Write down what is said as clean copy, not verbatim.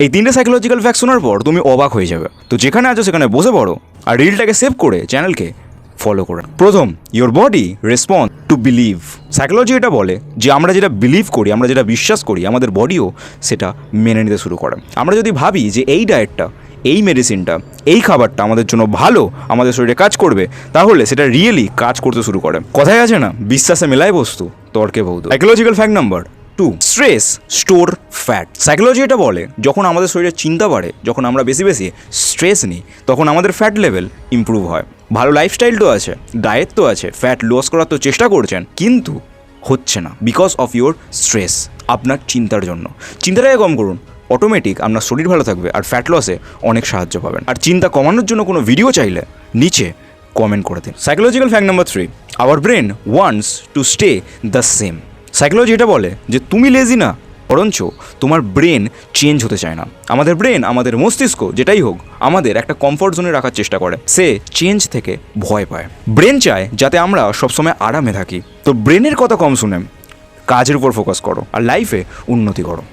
এই তিনটে psychological fact শোনার পর তুমি অবাক হয়ে যাবে। তো যেখানে আছো সেখানে বসে পড়ো আর রিলটাকে সেভ করে চ্যানেলকে ফলো করে। প্রথম, your body respond to believe. Psychology এটা বলে যে আমরা যেটা বিলিভ করি, আমরা যেটা বিশ্বাস করি, আমাদের বডিও সেটা মেনে নিতে শুরু করে। আমরা যদি ভাবি যে এই ডায়েটটা, এই মেডিসিনটা, এই খাবারটা আমাদের জন্য ভালো, আমাদের শরীরে কাজ করবে, তাহলে সেটা রিয়েলি কাজ করতে শুরু করে। কথায় আছে না, বিশ্বাসে মেলায় বস্তু, তর্কে বৌদ্ধ। Psychological fact number 2, stress store fat. Psychology এটা বলে যখন আমাদের শরীরে চিন্তা বাড়ে, যখন আমরা বেশি বেশি স্ট্রেস নিই, তখন আমাদের ফ্যাট লেভেল ইমপ্রুভ হয়। ভালো লাইফস্টাইল তো আছে, ডায়েট তো আছে, ফ্যাট লস করার তো চেষ্টা করছেন, কিন্তু হচ্ছে না বিকজ অফ ইউর স্ট্রেস। আপনার চিন্তার জন্য। চিন্তাটাকে কম করুন, অটোমেটিক আপনার শরীর ভালো থাকবে আর ফ্যাট লসে অনেক সাহায্য পাবেন। আর চিন্তা কমানোর জন্য কোনো ভিডিও চাইলে নিচে কমেন্ট করে দিন। Psychological fact number 3, hour brain wants to stay the same. Psychology এটা বলে যে তুমি লেজি না, বরঞ্চ তোমার ব্রেন চেঞ্জ হতে চায় না। আমাদের ব্রেন, আমাদের মস্তিষ্ক যেটাই হোক, আমাদের একটা কমফর্ট জোনে রাখার চেষ্টা করে। সে চেঞ্জ থেকে ভয় পায়। ব্রেন চায় যাতে আমরা সবসময় আরামে থাকি। তো ব্রেনের কথা কম শুনে কাজের উপর ফোকাস করো আর লাইফে উন্নতি করো।